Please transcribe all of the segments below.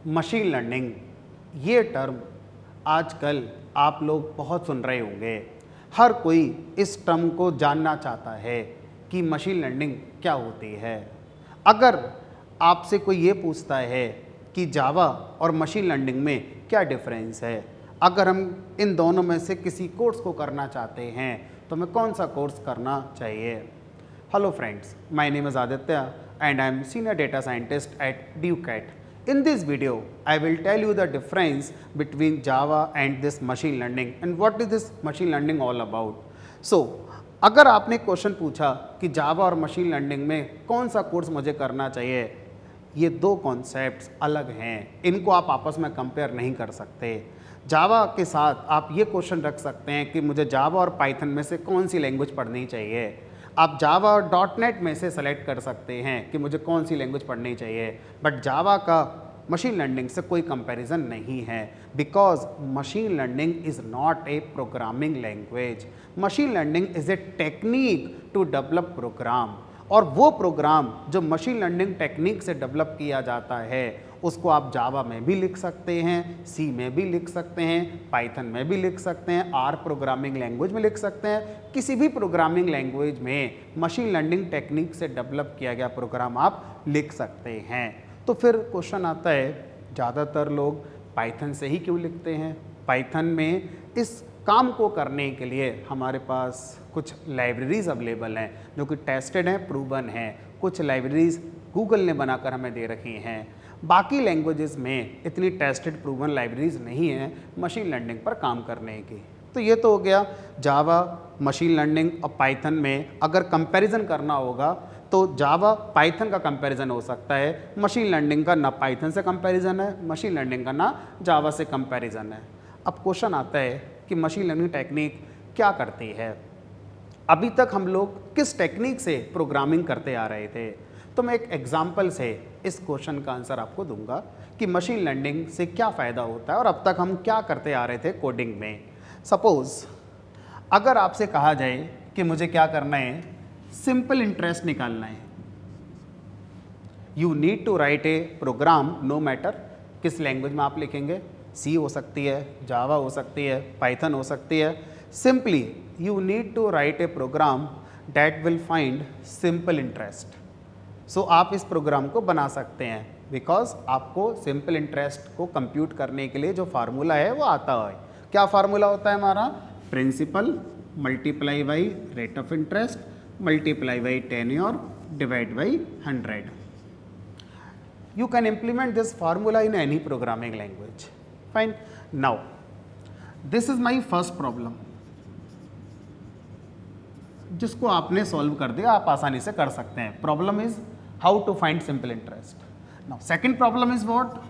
Machine learning, ये term आजकल आप लोग बहुत सुन रहे होंगे। हर कोई इस टर्म को जानना चाहता है कि मशीन लर्निंग क्या होती है। अगर आपसे कोई ये पूछता है कि जावा और मशीन लर्निंग में क्या डिफरेंस है, अगर हम इन दोनों में से किसी कोर्स को करना चाहते हैं तो हमें कौन सा कोर्स करना चाहिए। Hello friends, my name is Aditya and I am senior data scientist at DuCat. In this video, I will tell you the difference between Java and this machine learning and what is this machine learning all about. So, अगर आपने question पूछा कि जावा और machine learning में कौन सा course मुझे करना चाहिए, ये दो कॉन्सेप्ट्स अलग हैं, इनको आप आपस में कंपेयर नहीं कर सकते। जावा के साथ आप ये क्वेश्चन रख सकते हैं कि मुझे जावा और पाइथन में से कौन सी लैंग्वेज पढ़नी चाहिए। आप जावा और डॉटनेट में से सेलेक्ट कर सकते हैं कि मुझे कौन सी लैंग्वेज पढ़नी चाहिए, बट जावा का मशीन लर्निंग से कोई कंपैरिजन नहीं है, because machine learning is not a programming language. Machine learning is a technique to develop program, और वो प्रोग्राम जो मशीन लर्निंग टेक्निक से डेवलप किया जाता है उसको आप जावा में भी लिख सकते हैं, सी में भी लिख सकते हैं, पाइथन में भी लिख सकते हैं, आर प्रोग्रामिंग लैंग्वेज में लिख सकते हैं। किसी भी प्रोग्रामिंग लैंग्वेज में मशीन लर्निंग टेक्निक से डेवलप किया गया प्रोग्राम आप लिख सकते हैं। तो फिर क्वेश्चन आता है, ज़्यादातर लोग पाइथन से ही क्यों लिखते हैं। पाइथन में इस काम को करने के लिए हमारे पास कुछ लाइब्रेरीज़ अवेलेबल हैं जो कि टेस्टेड हैं, प्रूवन हैं। कुछ लाइब्रेरीज़ गूगल ने बनाकर हमें दे रखी हैं। बाकी लैंग्वेजेस में इतनी टेस्टेड प्रूवन लाइब्रेरीज़ नहीं हैं मशीन लर्निंग पर काम करने की। तो ये तो हो गया जावा, मशीन लर्निंग और पाइथन में अगर कंपैरिजन करना होगा तो जावा पाइथन का कंपैरिजन हो सकता है, मशीन लर्निंग का ना पाइथन से कंपैरिजन है, मशीन लर्निंग का ना जावा से कंपैरिजन है। अब क्वेश्चन आता है कि मशीन लर्निंग टेक्निक क्या करती है। अभी तक हम लोग किस टेक्निक से प्रोग्रामिंग करते आ रहे थे, तो मैं एक एग्जाम्पल से इस क्वेश्चन का आंसर आपको दूंगा कि मशीन लर्निंग से क्या फ़ायदा होता है और अब तक हम क्या करते आ रहे थे कोडिंग में। सपोज़ अगर आपसे कहा जाए कि मुझे क्या करना है, सिंपल इंटरेस्ट निकालना है, you need to write a program, no matter किस लैंग्वेज में आप लिखेंगे, सी हो सकती है, जावा हो सकती है, पाइथन हो सकती है। Simply you need to write a program that will find simple interest. So आप इस प्रोग्राम को बना सकते हैं बिकॉज आपको सिंपल इंटरेस्ट को कंप्यूट करने के लिए जो फार्मूला है वो आता है। क्या फार्मूला होता है हमारा, principal multiply by rate of interest multiply by tenure divide by 100। You can implement this formula in any programming language. Fine, now this is my first problem जिसको आपने सॉल्व कर दिया, आप आसानी से कर सकते हैं। Problem is how to find simple interest. Now second problem is what,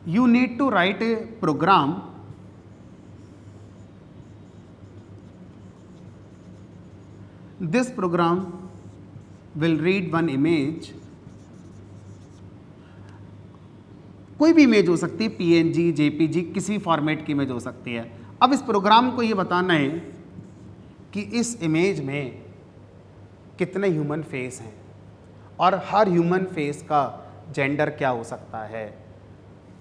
you need to write a program this program will read one image, कोई भी इमेज हो सकती है, पीएनजी, जेपीजी, किसी भी फॉर्मेट की इमेज हो सकती है। अब इस प्रोग्राम को ये बताना है कि इस इमेज में कितने ह्यूमन फेस हैं और हर ह्यूमन फेस का जेंडर क्या हो सकता है,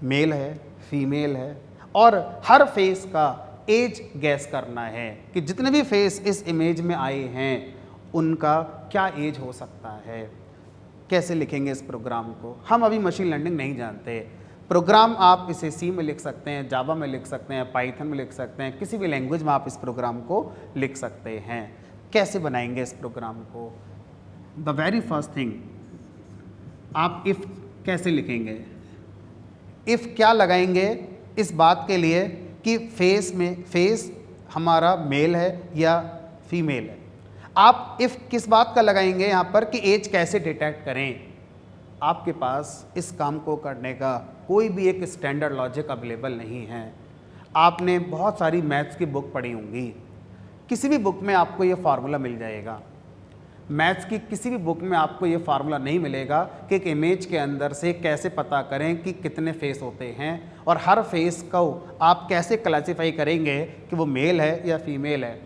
मेल है, फीमेल है, और हर फेस का एज गैस करना है कि जितने भी फेस इस इमेज में आए हैं उनका क्या एज हो सकता है। कैसे लिखेंगे इस प्रोग्राम को, हम अभी मशीन लर्निंग नहीं जानते। प्रोग्राम आप इसे सी में लिख सकते हैं, जावा में लिख सकते हैं, पाइथन में लिख सकते हैं, किसी भी लैंग्वेज में आप इस प्रोग्राम को लिख सकते हैं। कैसे बनाएंगे इस प्रोग्राम को, द वेरी फर्स्ट थिंग, आप इफ़ कैसे लिखेंगे, इफ़ क्या लगाएंगे इस बात के लिए कि फेस हमारा मेल है या फीमेल है। आप इफ़ किस बात का लगाएंगे यहाँ पर कि एज कैसे डिटेक्ट करें। आपके पास इस काम को करने का कोई भी एक स्टैंडर्ड लॉजिक अवेलेबल नहीं है। आपने बहुत सारी मैथ्स की बुक पढ़ी होंगी, किसी भी बुक में आपको ये फार्मूला मिल जाएगा। मैथ्स की किसी भी बुक में आपको ये फार्मूला नहीं मिलेगा कि एक इमेज के अंदर से कैसे पता करें कि कितने फेस होते हैं और हर फेस को आप कैसे क्लासीफाई करेंगे कि वो मेल है या फीमेल है।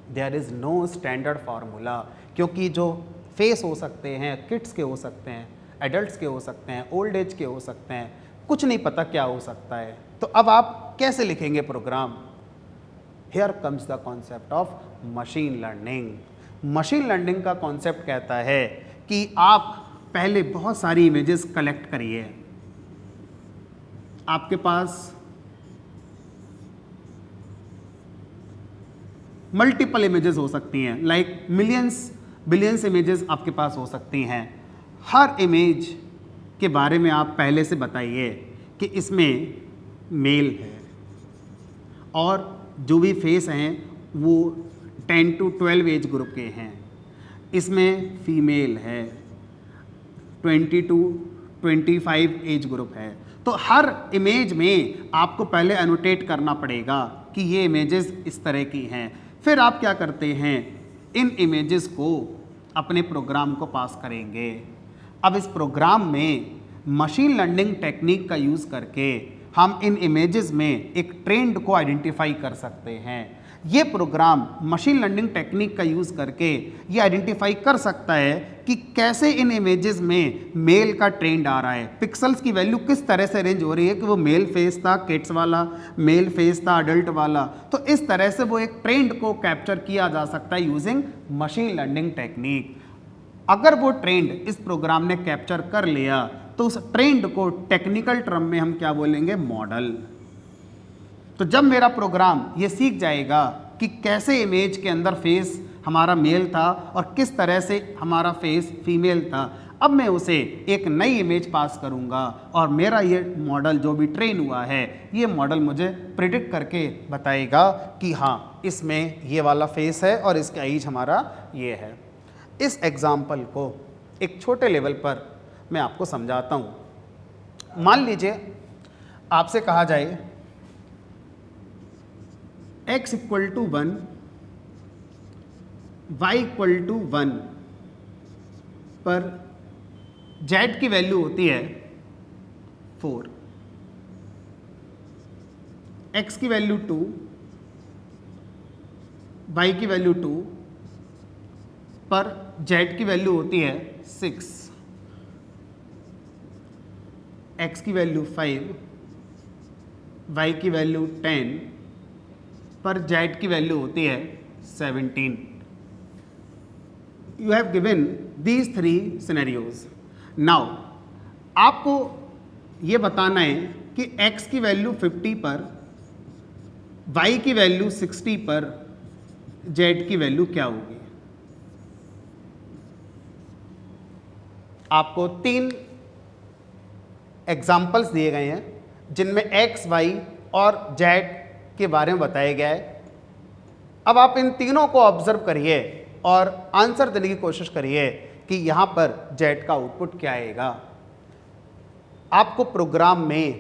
There is no standard formula, क्योंकि जो फेस हो सकते हैं किड्स के हो सकते हैं, एडल्ट्स के हो सकते हैं, ओल्ड एज के हो सकते हैं, कुछ नहीं पता क्या हो सकता है। तो अब आप कैसे लिखेंगे program? Here comes the concept of machine learning. Machine learning का कॉन्सेप्ट कहता है कि आप पहले बहुत सारी इमेजेस कलेक्ट करिए। आपके पास मल्टीपल इमेजेस हो सकती हैं, लाइक मिलियंस बिलियंस इमेजेस आपके पास हो सकती हैं। हर इमेज के बारे में आप पहले से बताइए कि इसमें मेल है और जो भी फेस हैं वो 10 to 12 एज ग्रुप के हैं। इसमें फीमेल है, 20 to 25 एज ग्रुप है। तो हर इमेज में आपको पहले एनोटेट करना पड़ेगा कि ये इमेजेस इस तरह की हैं। फिर आप क्या करते हैं, इन इमेजेस को अपने प्रोग्राम को पास करेंगे। अब इस प्रोग्राम में मशीन लर्निंग टेक्निक का यूज़ करके हम इन इमेजेस में एक ट्रेंड को आइडेंटिफाई कर सकते हैं। ये प्रोग्राम मशीन लर्निंग टेक्निक का यूज़ करके ये आइडेंटिफाई कर सकता है कि कैसे इन इमेजेस में मेल का ट्रेंड आ रहा है, पिक्सल्स की वैल्यू किस तरह से रेंज हो रही है कि वो मेल फेस था किड्स वाला, मेल फेस था अडल्ट वाला। तो इस तरह से वो एक ट्रेंड को कैप्चर किया जा सकता है यूजिंग मशीन लर्निंग टेक्निक। अगर वो ट्रेंड इस प्रोग्राम ने कैप्चर कर लिया तो उस ट्रेंड को टेक्निकल टर्म में हम क्या बोलेंगे, मॉडल। तो जब मेरा प्रोग्राम ये सीख जाएगा कि कैसे इमेज के अंदर फेस हमारा मेल था और किस तरह से हमारा फेस फीमेल था, अब मैं उसे एक नई इमेज पास करूंगा और मेरा ये मॉडल जो भी ट्रेन हुआ है ये मॉडल मुझे प्रिडिक्ट करके बताएगा कि हाँ इसमें ये वाला फेस है और इसका एज हमारा ये है। इस एग्जाम्पल को एक छोटे लेवल पर मैं आपको समझाता हूँ। मान लीजिए आपसे कहा जाए x equal to 1, y equal to 1 पर z की वैल्यू होती है 4, x की वैल्यू 2, y की वैल्यू 2 पर z की वैल्यू होती है 6, x की वैल्यू 5, y की वैल्यू 10 पर z की वैल्यू होती है 17। You have given these 3 scenarios. Now आपको ये बताना है कि x की वैल्यू 50 पर, y की वैल्यू 60 पर z की वैल्यू क्या होगी। आपको 3 एग्जाम्पल्स दिए गए हैं जिनमें x, y और z के बारे में बताया गया है। अब आप इन तीनों को ऑब्जर्व करिए और आंसर देने की कोशिश करिए कि यहाँ पर z का आउटपुट क्या आएगा। आपको प्रोग्राम में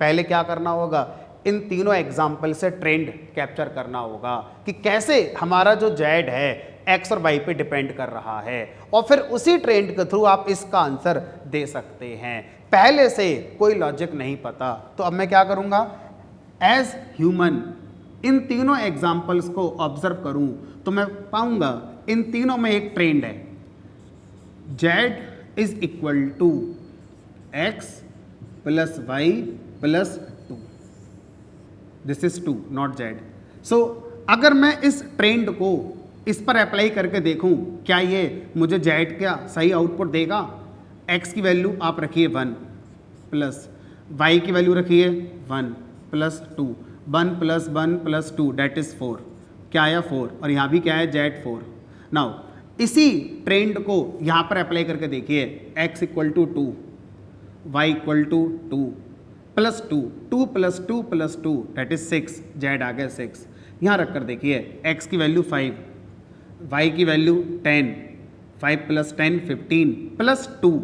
पहले क्या करना होगा, इन तीनों एग्जाम्पल से ट्रेंड कैप्चर करना होगा कि कैसे हमारा जो z है x और y पे डिपेंड कर रहा है, और फिर उसी ट्रेंड के थ्रू आप इसका आंसर दे सकते हैं। पहले से कोई लॉजिक नहीं पता तो अब मैं क्या करूँगा, एज ह्यूमन इन तीनों एग्जाम्पल्स को ऑब्जर्व करूं तो मैं पाऊंगा इन तीनों में एक ट्रेंड है। z is equal to x plus y plus 2, this is 2 not z। So अगर मैं इस ट्रेंड को इस पर अप्लाई करके देखूं क्या ये मुझे z का सही आउटपुट देगा। x की वैल्यू आप रखिए 1 प्लस y की वैल्यू रखिए 1 plus 2, 1 plus 1 plus 2 that is 4, क्या आया 4, और यहाँ भी क्या है z 4। नाउ इसी ट्रेंड को यहाँ पर अप्लाई करके देखिए, x equal to 2, y equal to 2 plus 2, 2 plus 2 plus 2 that is 6, z आ गया 6। यहाँ रख कर देखिए x की वैल्यू 5, y की value 10, 5 plus 10 15 plus 2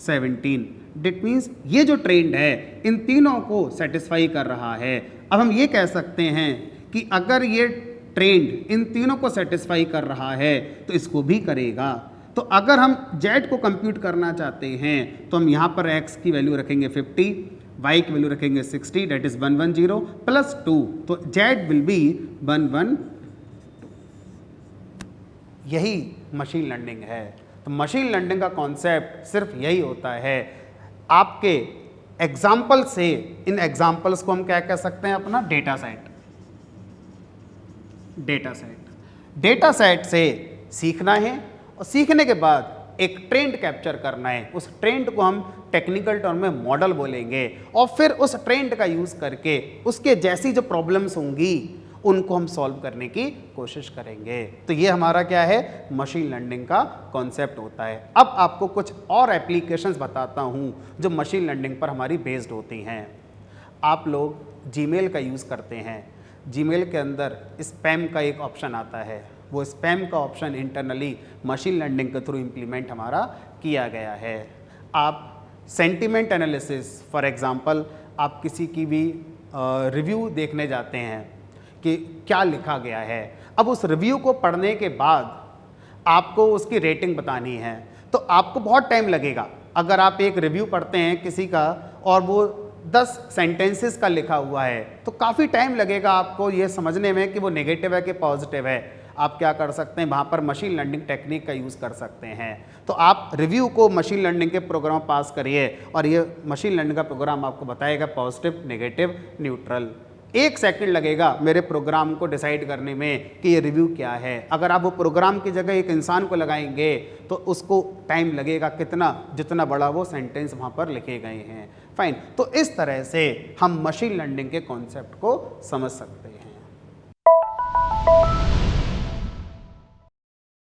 17। That means ये जो ट्रेंड है इन तीनों को सेटिस्फाई कर रहा है। अब हम ये कह सकते हैं कि अगर ये ट्रेंड इन तीनों को सेटिस्फाई कर रहा है तो इसको भी करेगा। तो अगर हम z को कंप्यूट करना चाहते हैं तो हम यहाँ पर x की वैल्यू रखेंगे 50, y की वैल्यू रखेंगे 60 डेट इज 110 प्लस 2, तो z विल बी 112। यही मशीन लर्निंग है। तो मशीन लर्निंग का कॉन्सेप्ट सिर्फ यही होता है, आपके एग्जाम्पल से, इन एग्जाम्पल्स को हम क्या कह सकते हैं, अपना डेटा सेट, डेटा सेट से सीखना है और सीखने के बाद एक ट्रेंड कैप्चर करना है। उस ट्रेंड को हम टेक्निकल टर्म में मॉडल बोलेंगे और फिर उस ट्रेंड का यूज़ करके उसके जैसी जो प्रॉब्लम्स होंगी उनको हम सॉल्व करने की कोशिश करेंगे। तो ये हमारा क्या है, मशीन लर्निंग का कॉन्सेप्ट होता है। अब आपको कुछ और एप्लीकेशंस बताता हूँ जो मशीन लर्निंग पर हमारी बेस्ड होती हैं। आप लोग जीमेल का यूज़ करते हैं, जीमेल के अंदर स्पैम का एक ऑप्शन आता है, वो स्पैम का ऑप्शन इंटरनली मशीन लर्निंग के थ्रू इम्प्लीमेंट हमारा किया गया है। आप सेंटिमेंट एनालिसिस, फॉर एग्जांपल आप किसी की भी रिव्यू देखने जाते हैं कि क्या लिखा गया है, अब उस रिव्यू को पढ़ने के बाद आपको उसकी रेटिंग बतानी है, तो आपको बहुत टाइम लगेगा। अगर आप एक रिव्यू पढ़ते हैं किसी का और वो 10 सेंटेंसेस का लिखा हुआ है तो काफ़ी टाइम लगेगा आपको ये समझने में कि वो नेगेटिव है कि पॉजिटिव है। आप क्या कर सकते हैं, वहाँ पर मशीन लर्निंग टेक्निक का यूज़ कर सकते हैं। तो आप रिव्यू को मशीन लर्निंग के प्रोग्राम पास करिए और ये मशीन लर्निंग का प्रोग्राम आपको बताएगा पॉजिटिव, नेगेटिव, न्यूट्रल। 1 सेकंड लगेगा मेरे प्रोग्राम को डिसाइड करने में कि ये रिव्यू क्या है। अगर आप वो प्रोग्राम की जगह एक इंसान को लगाएंगे तो उसको टाइम लगेगा कितना, जितना बड़ा वो सेंटेंस वहाँ पर लिखे गए हैं। फाइन, तो इस तरह से हम मशीन लर्निंग के कॉन्सेप्ट को समझ सकते हैं।